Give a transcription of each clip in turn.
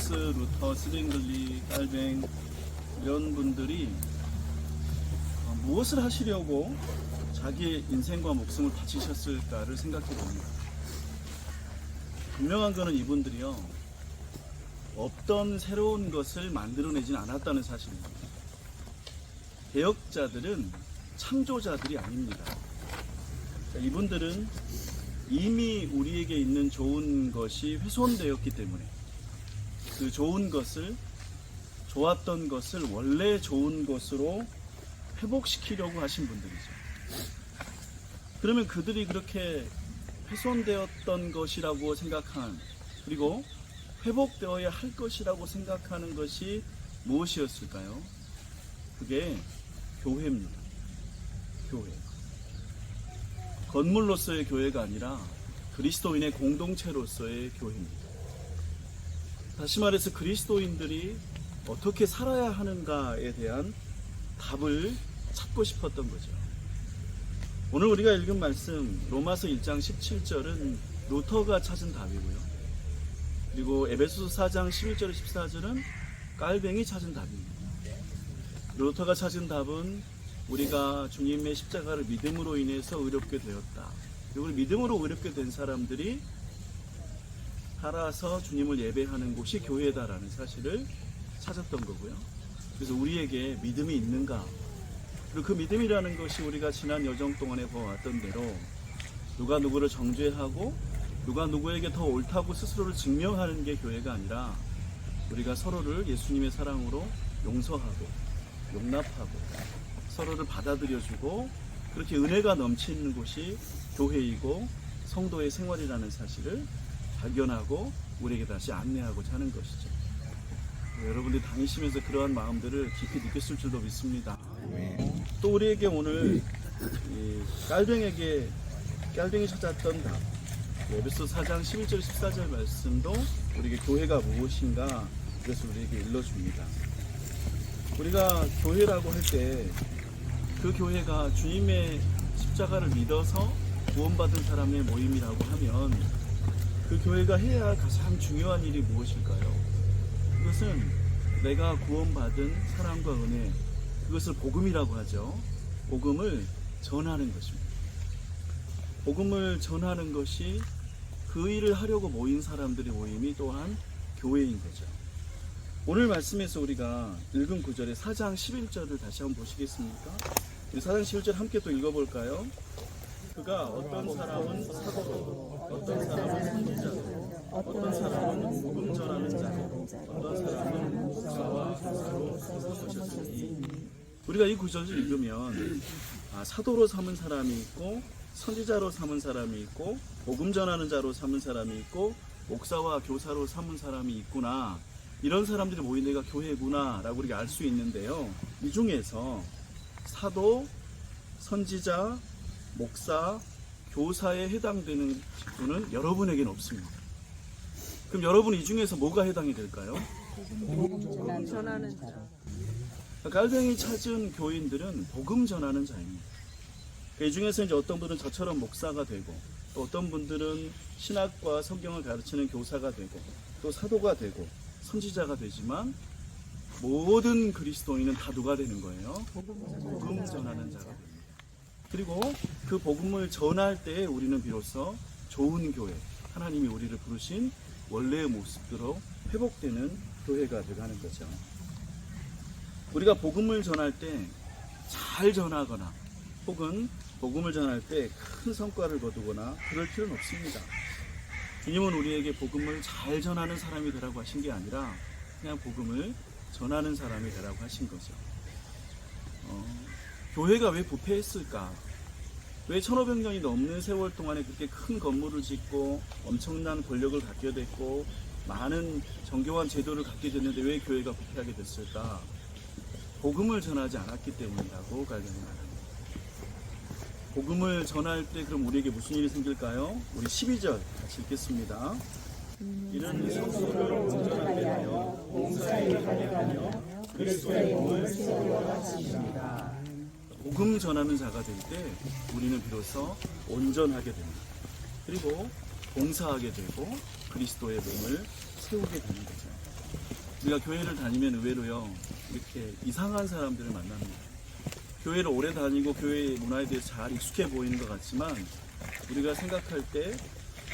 웨슬스, 루터, 스링글리, 깔뱅 이런 분들이 무엇을 하시려고 자기의 인생과 목숨을 바치셨을까를 생각해 봅니다. 분명한 것은 이분들이요, 없던 새로운 것을 만들어내진 않았다는 사실입니다. 개혁자들은 창조자들이 아닙니다. 이분들은 이미 우리에게 있는 좋은 것이 훼손되었기 때문에 그 좋은 것을, 좋았던 것을 원래 좋은 것으로 회복시키려고 하신 분들이죠. 그러면 그들이 그렇게 훼손되었던 것이라고 생각한, 그리고 회복되어야 할 것이라고 생각하는 것이 무엇이었을까요? 그게 교회입니다. 교회. 건물로서의 교회가 아니라 그리스도인의 공동체로서의 교회입니다. 다시 말해서 그리스도인들이 어떻게 살아야 하는가에 대한 답을 찾고 싶었던 거죠. 오늘 우리가 읽은 말씀 로마서 1장 17절은 루터가 찾은 답이고요. 그리고 에베소서 4장 11절 14절은 깔뱅이 찾은 답입니다. 루터가 찾은 답은 우리가 주님의 십자가를 믿음으로 인해서 의롭게 되었다. 그리고 믿음으로 의롭게 된 사람들이 살아서 주님을 예배하는 곳이 교회다라는 사실을 찾았던 거고요. 그래서 우리에게 믿음이 있는가? 그리고 그 믿음이라는 것이 우리가 지난 여정 동안에 보아왔던 대로 누가 누구를 정죄하고 누가 누구에게 더 옳다고 스스로를 증명하는 게 교회가 아니라 우리가 서로를 예수님의 사랑으로 용서하고 용납하고 서로를 받아들여주고 그렇게 은혜가 넘치는 곳이 교회이고 성도의 생활이라는 사실을 발견하고 우리에게 다시 안내하고자 하는 것이죠. 여러분들이 다니시면서 그러한 마음들을 깊이 느꼈을 줄도 믿습니다. 또 우리에게 오늘 깔뱅이 찾았던 답, 에베소서 4장 11절 14절 말씀도 우리에게 교회가 무엇인가 그것을 우리에게 일러줍니다. 우리가 교회라고 할 때 그 교회가 주님의 십자가를 믿어서 구원받은 사람의 모임이라고 하면 그 교회가 해야 할 가장 중요한 일이 무엇일까요? 그것은 내가 구원받은 사랑과 은혜, 그것을 복음이라고 하죠. 복음을 전하는 것입니다. 복음을 전하는 것이 그 일을 하려고 모인 사람들의 모임이 또한 교회인 거죠. 오늘 말씀에서 우리가 읽은 구절의 4장 11절을 다시 한번 보시겠습니까? 4장 11절 함께 또 읽어볼까요? 그가 어떤 사람은 사도로, 어떤 사람은 선지자로, 어떤 사람은 복음 전하는 자로, 어떤 사람은 목사와 교사로 세우셨으니. 우리가 이 구절을 읽으면 사도로 삼은 사람이 있고 선지자로 삼은 사람이 있고 복음 전하는 자로 삼은 사람이 있고 목사와 교사로 삼은 사람이 있구나, 이런 사람들이 모인 데가 교회구나 라고 우리가 알 수 있는데요, 이 중에서 사도, 선지자, 목사, 교사에 해당되는 직분은 여러분에게는 없습니다. 그럼 여러분 이 중에서 뭐가 해당이 될까요? 복음 전하는 자. 깔뱅이 찾은 교인들은 복음 전하는 자입니다. 이 중에서 이제 어떤 분들은 저처럼 목사가 되고, 또 어떤 분들은 신학과 성경을 가르치는 교사가 되고, 또 사도가 되고, 선지자가 되지만 모든 그리스도인은 다 누가 되는 거예요? 복음 전하는 자가 됩니다. 그리고 그 복음을 전할 때 우리는 비로소 좋은 교회, 하나님이 우리를 부르신 원래의 모습대로 회복되는 교회가 되가는 거죠. 우리가 복음을 전할 때 잘 전하거나 혹은 복음을 전할 때 큰 성과를 거두거나 그럴 필요는 없습니다. 주님은 우리에게 복음을 잘 전하는 사람이 되라고 하신 게 아니라 그냥 복음을 전하는 사람이 되라고 하신 거죠. 교회가 왜 부패했을까? 왜 1500년이 넘는 세월 동안에 그렇게 큰 건물을 짓고 엄청난 권력을 갖게 됐고 많은 정교한 제도를 갖게 됐는데 왜 교회가 부패하게 됐을까? 복음을 전하지 않았기 때문이라고 갈등이 말합니다. 복음을 전할 때 그럼 우리에게 무슨 일이 생길까요? 우리 12절 같이 읽겠습니다. 이는 성도를 온전하게 하여 봉사에 하여 그리스도의 몸을 세우려 하십니다. 복음 전하는 자가 될 때 우리는 비로소 온전하게 됩니다. 그리고 봉사하게 되고 그리스도의 몸을 세우게 되는 거죠. 우리가 교회를 다니면 의외로요, 이렇게 이상한 사람들을 만납니다. 교회를 오래 다니고 교회 문화에 대해서 잘 익숙해 보이는 것 같지만 우리가 생각할 때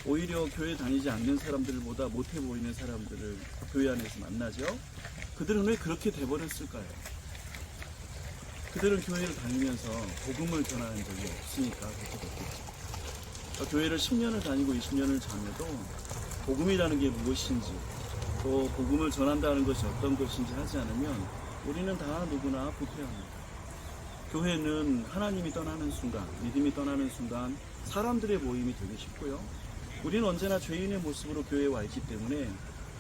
오히려 교회 다니지 않는 사람들보다 못해 보이는 사람들을 교회 안에서 만나죠. 그들은 왜 그렇게 돼버렸을까요? 그들은 교회를 다니면서 복음을 전하는 적이 없으니까 그렇게 됐겠죠. 교회를 10년을 다니고 20년을 다녀도 복음이라는 게 무엇인지 또 복음을 전한다는 것이 어떤 것인지 하지 않으면 우리는 다 누구나 부패합니다. 교회는 하나님이 떠나는 순간, 믿음이 떠나는 순간 사람들의 모임이 되기 쉽고요. 우리는 언제나 죄인의 모습으로 교회에 와 있기 때문에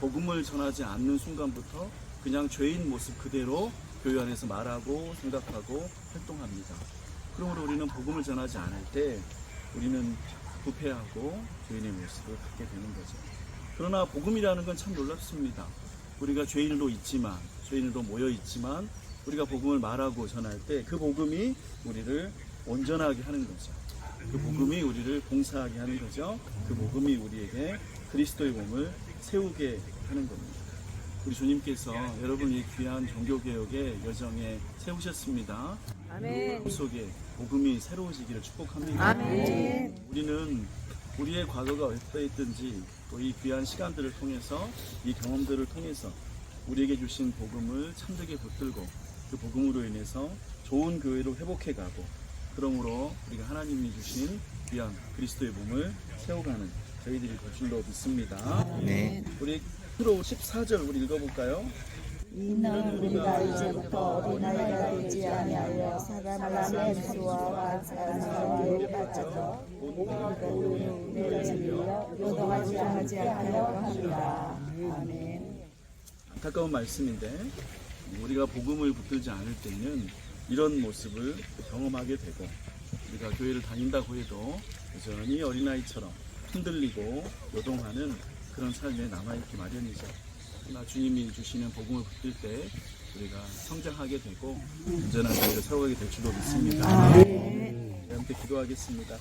복음을 전하지 않는 순간부터 그냥 죄인 모습 그대로 교회 안에서 말하고 생각하고 활동합니다. 그러므로 우리는 복음을 전하지 않을 때 우리는 부패하고 죄인의 모습을 갖게 되는 거죠. 그러나 복음이라는 건 참 놀랍습니다. 우리가 죄인으로 있지만, 죄인으로 모여 있지만 우리가 복음을 말하고 전할 때 그 복음이 우리를 온전하게 하는 거죠. 그 복음이 우리를 봉사하게 하는 거죠. 그 복음이 우리에게 그리스도의 몸을 세우게 하는 겁니다. 우리 주님께서 여러분이 귀한 종교개혁의 여정에 세우셨습니다. 아멘. 그 속에 복음이 새로워지기를 축복합니다. 아멘. 우리는 우리의 과거가 어떠했든지 또 이 귀한 시간들을 통해서 이 경험들을 통해서 우리에게 주신 복음을 참되게 붙들고 그 복음으로 인해서 좋은 교회로 회복해가고 그러므로 우리가 하나님이 주신 귀한 그리스도의 몸을 세워가는 저희들이 될 줄로 믿습니다. 네. 우리 프로 14절 우리 읽어볼까요? 이는 우리가 이제부터 어린아이가 되지 아니하여 사람의 수와 반사와 유혹에 빠져서 우리가 진리여 요동하지 않게 합니다. 아멘. 안타까운 말씀인데 우리가 복음을 붙들지 않을 때는 이런 모습을 경험하게 되고 우리가 교회를 다닌다고 해도 여전히 어린아이처럼 흔들리고 요동하는 그런 삶에 남아있기 마련이죠. 그러나 주님이 주시는 복음을 붙들 때 우리가 성장하게 되고 온전한 교회를 세워가게 될 줄로 믿습니다. 함께 기도하겠습니다.